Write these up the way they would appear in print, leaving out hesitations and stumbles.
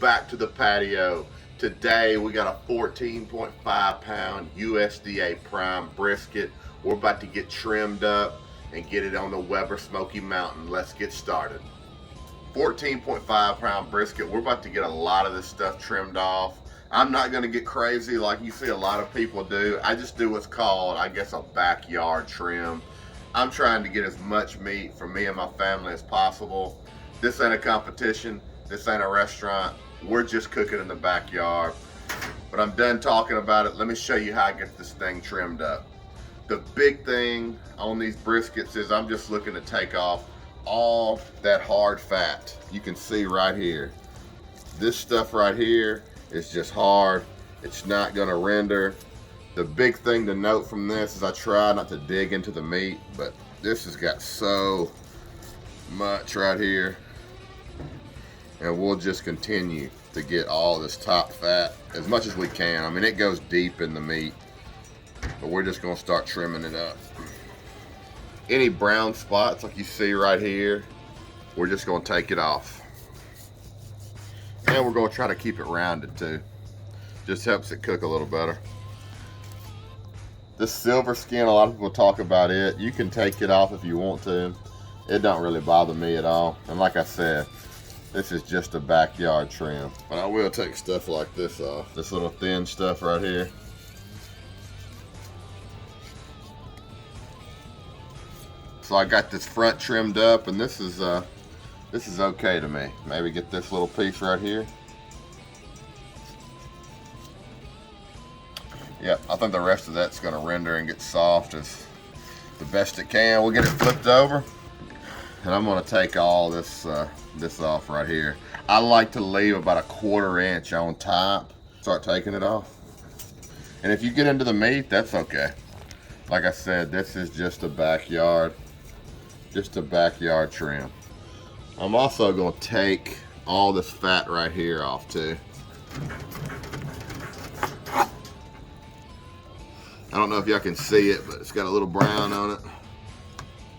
back to the patio. Today we got a 14.5 pound USDA prime brisket. We're about to get trimmed up and get it on the Weber Smoky Mountain. Let's get started. 14.5 pound brisket. We're about to get a lot of this stuff trimmed off. I'm not gonna get crazy like you see a lot of people do. I just do what's called, I guess, a backyard trim. I'm trying to get as much meat for me and my family as possible. This ain't a competition. This ain't a restaurant. We're just cooking in the backyard. But I'm done talking about it. Let me show you how I get this thing trimmed up. The big thing on these briskets is I'm just looking to take off all that hard fat. You can see right here. This stuff right here is just hard. It's not gonna render. The big thing to note from this is I try not to dig into the meat, but this has got so much right here. And we'll just continue to get all this top fat as much as we can. I mean, it goes deep in the meat, but we're just gonna start trimming it up. Any brown spots like you see right here, we're just gonna take it off. And we're gonna try to keep it rounded too. Just helps it cook a little better. This silver skin, a lot of people talk about it. You can take it off if you want to. It don't really bother me at all. And like I said, this is just a backyard trim. But I will take stuff like this off. This little thin stuff right here. So I got this front trimmed up, and this is okay to me. Maybe get this little piece right here. Yep, I think the rest of that's gonna render and get soft as the best it can. We'll get it flipped over, and I'm gonna take all this this off right here. I like to leave about a 1/4 inch on top. Start taking it off. And if you get into the meat, that's okay. Like I said, this is just a backyard trim. I'm also gonna take all this fat right here off too. I don't know if y'all can see it, but it's got a little brown on it.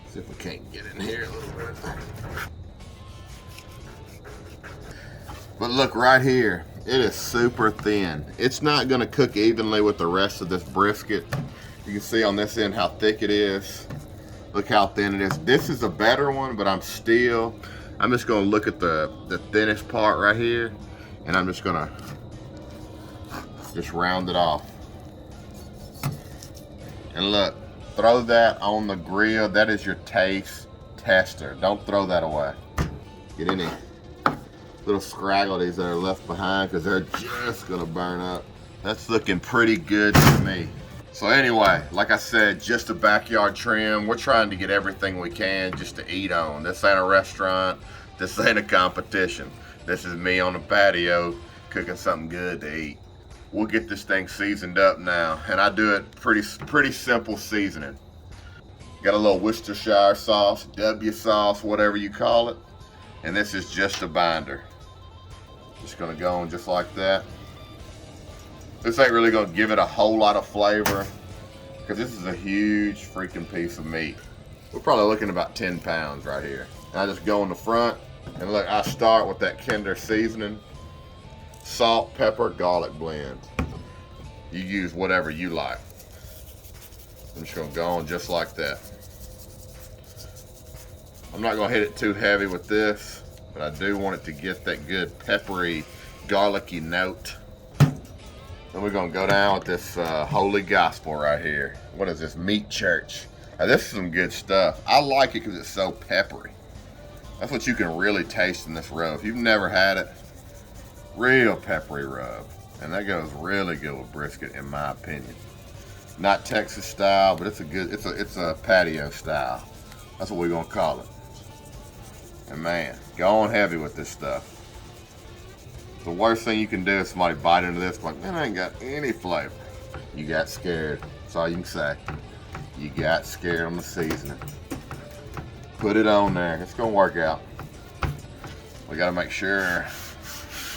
See if we can't get in here a little bit. But look right here, it is super thin. It's not gonna cook evenly with the rest of this brisket. You can see on this end how thick it is. Look how thin it is. This is a better one, but I'm just gonna look at the thinnest part right here, and I'm just gonna round it off. And look, throw that on the grill. That is your taste tester. Don't throw that away. Get any little scragglies that are left behind, because they're just gonna burn up. That's looking pretty good to me. So anyway, like I said, just a backyard trim. We're trying to get everything we can just to eat on. This ain't a restaurant. This ain't a competition. This is me on the patio cooking something good to eat. We'll get this thing seasoned up now, and I do it pretty simple seasoning. Got a little Worcestershire sauce, W sauce, whatever you call it, and this is just a binder. Just gonna go on just like that. This ain't really gonna give it a whole lot of flavor, because this is a huge freaking piece of meat. We're probably looking about 10 pounds right here. And I just go in the front, and look, I start with that Kinder seasoning. Salt, pepper, garlic blend. You use whatever you like. I'm just gonna go on just like that. I'm not gonna hit it too heavy with this, but I do want it to get that good peppery, garlicky note. Then we're gonna go down with this Holy Gospel right here. What is this? Meat Church. Now this is some good stuff. I like it because it's so peppery. That's what you can really taste in this rub. If you've never had it, real peppery rub, and that goes really good with brisket, in my opinion. Not Texas style, but it's a patio style. That's what we're gonna call it. And man, go on heavy with this stuff. The worst thing you can do is somebody bite into this like, man, I ain't got any flavor. You got scared. That's all you can say. You got scared on the seasoning. Put it on there. It's gonna work out. We gotta make sure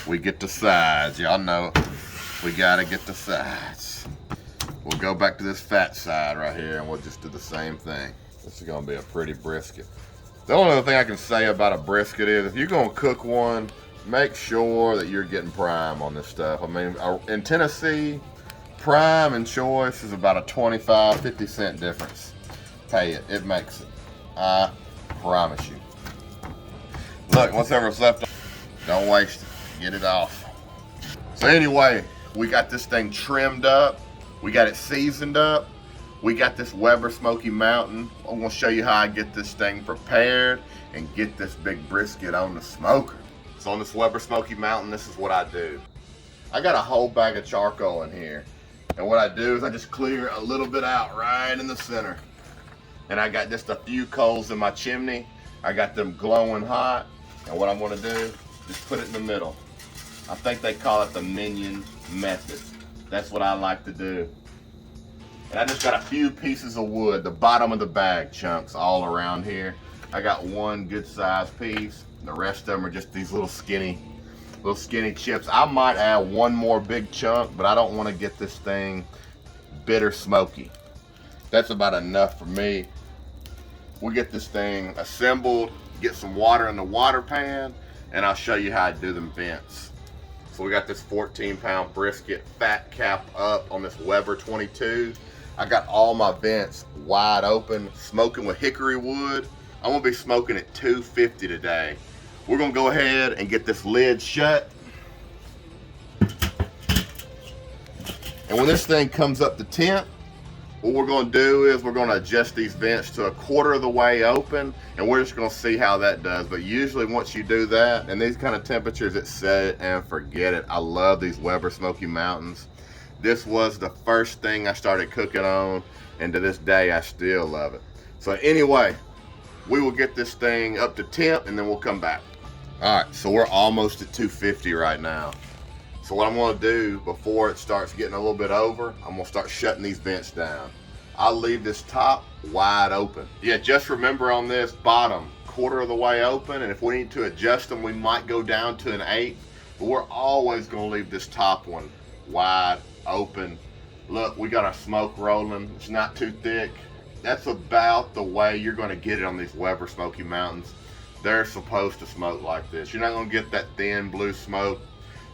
we get the sides. Y'all know we gotta get the sides. We'll go back to this fat side right here, and we'll just do the same thing. This is gonna be a pretty brisket. The only other thing I can say about a brisket is if you're gonna cook one, make sure that you're getting prime on this stuff. I mean, in Tennessee, prime and choice is about a 25, 50 cent difference. Pay it, it makes it. I promise you. Look, whatever's left, don't waste it, get it off. So anyway, we got this thing trimmed up. We got it seasoned up. We got this Weber Smoky Mountain. I'm gonna show you how I get this thing prepared and get this big brisket on the smoker. So on this Weber Smoky Mountain, this is what I do. I got a whole bag of charcoal in here. And what I do is I just clear a little bit out right in the center. And I got just a few coals in my chimney. I got them glowing hot. And what I'm gonna do, just put it in the middle. I think they call it the minion method. That's what I like to do. And I just got a few pieces of wood, the bottom of the bag chunks all around here. I got one good sized piece. The rest of them are just these little skinny chips. I might add one more big chunk, but I don't want to get this thing bitter smoky. That's about enough for me. We'll get this thing assembled, get some water in the water pan, and I'll show you how I do them vents. So we got this 14-pound brisket, fat cap up on this Weber 22. I got all my vents wide open, smoking with hickory wood. I'm gonna be smoking at 250 today. We're gonna go ahead and get this lid shut. And when this thing comes up to temp, what we're gonna do is we're gonna adjust these vents to a quarter of the way open, and we're just gonna see how that does. But usually once you do that, and these kind of temperatures, it's set it and forget it. I love these Weber Smoky Mountains. This was the first thing I started cooking on, and to this day, I still love it. So anyway, we will get this thing up to temp, and then we'll come back. All right, so we're almost at 250 right now. So what I'm gonna do before it starts getting a little bit over, I'm gonna start shutting these vents down. I'll leave this top wide open. Yeah, just remember on this bottom, quarter of the way open, and if we need to adjust them, we might go down to an 1/8, but we're always gonna leave this top one wide open. Look, we got our smoke rolling. It's not too thick. That's about the way you're gonna get it on these Weber Smoky Mountains. They're supposed to smoke like this. You're not gonna get that thin blue smoke,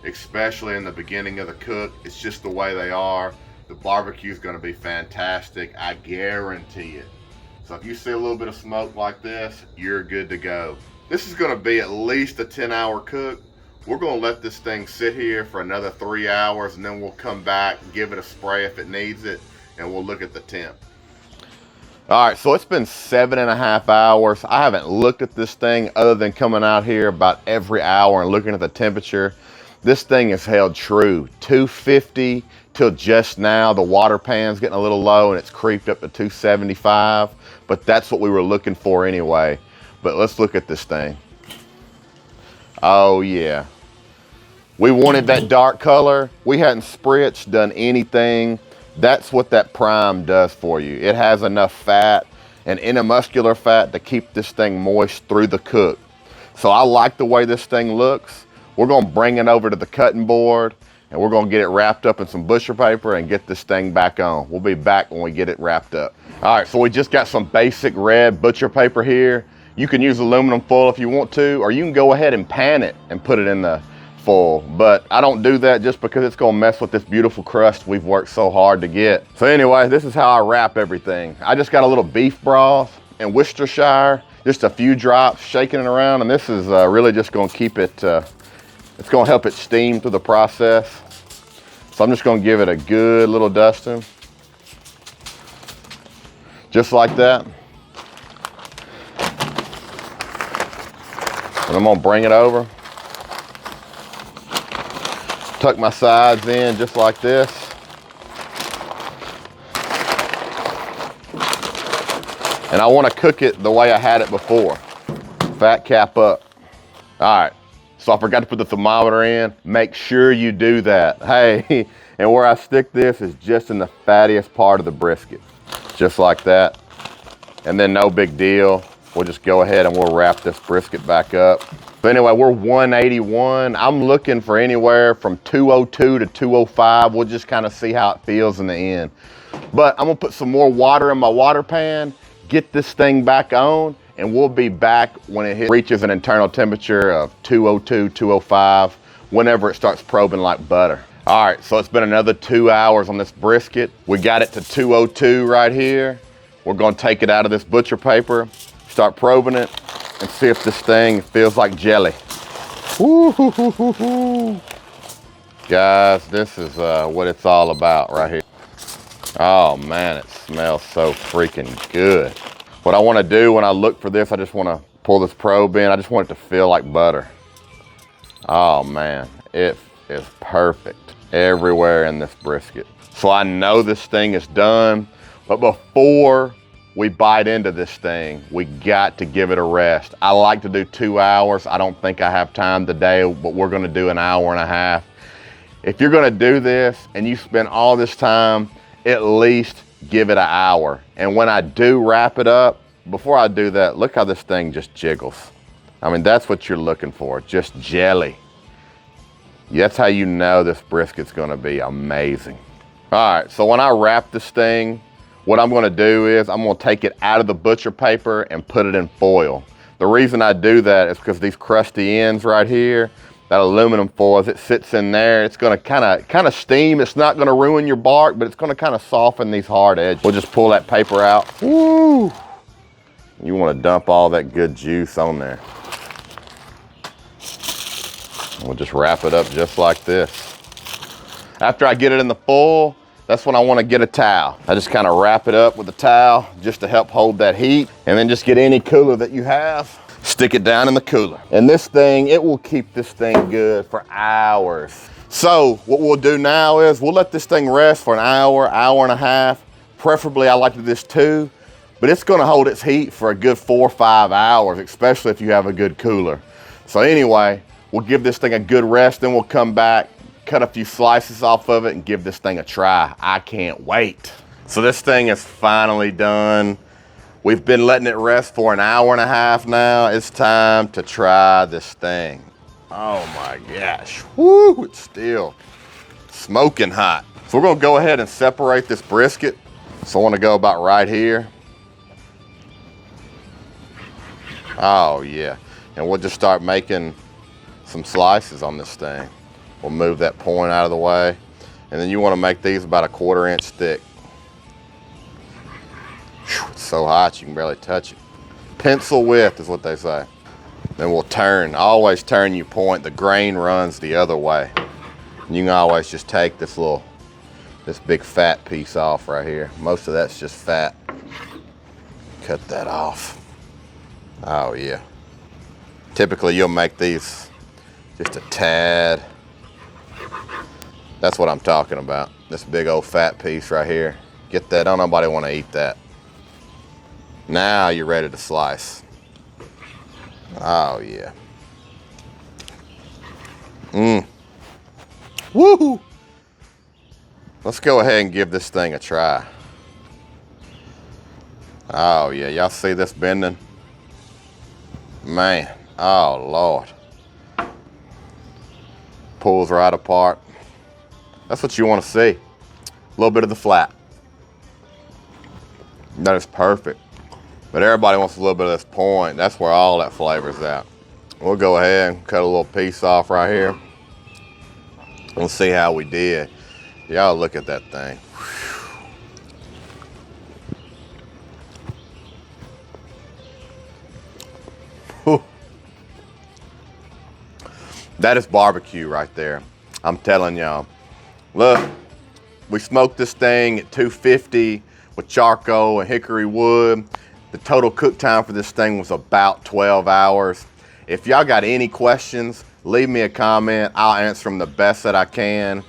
especially in the beginning of the cook. It's just the way they are. The barbecue is going to be fantastic, I guarantee it. So if you see a little bit of smoke like this, you're good to go. This is going to be at least a 10-hour cook. We're going to let this thing sit here for another 3 hours, and then we'll come back, give it a spray if it needs it, and we'll look at the temp. All right, so it's been 7.5 hours. I haven't looked at this thing other than coming out here about every hour and looking at the temperature. This thing is held true, 250 till just now. The water pan's getting a little low and it's creeped up to 275, but that's what we were looking for anyway. But let's look at this thing. Oh yeah. We wanted that dark color. We hadn't spritzed, done anything. That's what that prime does for you. It has enough fat and intermuscular fat to keep this thing moist through the cook. So I like the way this thing looks. We're gonna bring it over to the cutting board and we're gonna get it wrapped up in some butcher paper and get this thing back on. We'll be back when we get it wrapped up. All right, so we just got some basic red butcher paper here. You can use aluminum foil if you want to, or you can go ahead and pan it and put it in the foil. But I don't do that just because it's gonna mess with this beautiful crust we've worked so hard to get. So anyway, this is how I wrap everything. I just got a little beef broth and Worcestershire, just a few drops, shaking it around, and this is really just gonna keep it, it's gonna help it steam through the process. So I'm just gonna give it a good little dusting. Just like that. And I'm gonna bring it over. Tuck my sides in just like this. And I wanna cook it the way I had it before. Fat cap up. All right. So I forgot to put the thermometer in. Make sure you do that. Hey, and where I stick this is just in the fattiest part of the brisket. Just like that. And then no big deal. We'll just go ahead and we'll wrap this brisket back up. So anyway, we're 181. I'm looking for anywhere from 202 to 205. We'll just kind of see how it feels in the end. But I'm gonna put some more water in my water pan, get this thing back on, and we'll be back when it reaches an internal temperature of 202, 205, whenever it starts probing like butter. All right, so it's been another 2 hours on this brisket. We got it to 202 right here. We're gonna take it out of this butcher paper, start probing it, and see if this thing feels like jelly. Woo-hoo-hoo-hoo-hoo. Guys, this is what it's all about right here. Oh man, it smells so freaking good. What I wanna do when I look for this, I just wanna pull this probe in. I just want it to feel like butter. Oh man, it is perfect everywhere in this brisket. So I know this thing is done, but before we bite into this thing, we got to give it a rest. I like to do 2 hours. I don't think I have time today, but we're gonna do an hour and a half. If you're gonna do this and you spend all this time, at least give it an hour. And when I do wrap it up, before I do that, look how this thing just jiggles. I mean, that's what you're looking for, just jelly. That's how you know this brisket's gonna be amazing. All right, so when I wrap this thing, what I'm gonna do is I'm gonna take it out of the butcher paper and put it in foil. The reason I do that is because these crusty ends right here, that aluminum foil, as it sits in there, it's gonna kind of steam. It's not gonna ruin your bark, but it's gonna kind of soften these hard edges. We'll just pull that paper out. Woo! You wanna dump all that good juice on there. We'll just wrap it up just like this. After I get it in the foil, that's when I want to get a towel. I just kind of wrap it up with a towel just to help hold that heat, and then just get any cooler that you have, stick it down in the cooler. And this thing, it will keep this thing good for hours. So what we'll do now is we'll let this thing rest for an hour, hour and a half. Preferably I like to do this 2, but it's gonna hold its heat for a good 4 or 5 hours, especially if you have a good cooler. So anyway, we'll give this thing a good rest, then we'll come back, cut a few slices off of it, and give this thing a try. I can't wait. So this thing is finally done. We've been letting it rest for an hour and a half now. It's time to try this thing. Oh my gosh, woo, it's still smoking hot. So we're gonna go ahead and separate this brisket. So I wanna go about right here. Oh yeah, and we'll just start making some slices on this thing. We'll move that point out of the way. And then you want to make these about a 1/4 inch thick. Whew, it's so hot you can barely touch it. Pencil width is what they say. Then we'll turn, always turn your point. The grain runs the other way. And you can always just take this big fat piece off right here. Most of that's just fat. Cut that off. Oh yeah. Typically you'll make these just a tad. That's what I'm talking about. This big old fat piece right here. Get that, don't nobody want to eat that. Now you're ready to slice. Oh yeah. Woo! Let's go ahead and give this thing a try. Oh yeah, y'all see this bending? Man, oh Lord. Pulls right apart. That's what you want to see. A little bit of the flat. That is perfect. But everybody wants a little bit of this point. That's where all that flavor's at. We'll go ahead and cut a little piece off right here. We'll see how we did. Y'all look at that thing. Whew. That is barbecue right there. I'm telling y'all. Look, we smoked this thing at 250 with charcoal and hickory wood. The total cook time for this thing was about 12 hours. If y'all got any questions, leave me a comment. I'll answer them the best that I can.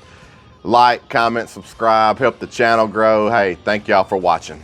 Like, comment, subscribe, help the channel grow. Hey, thank y'all for watching.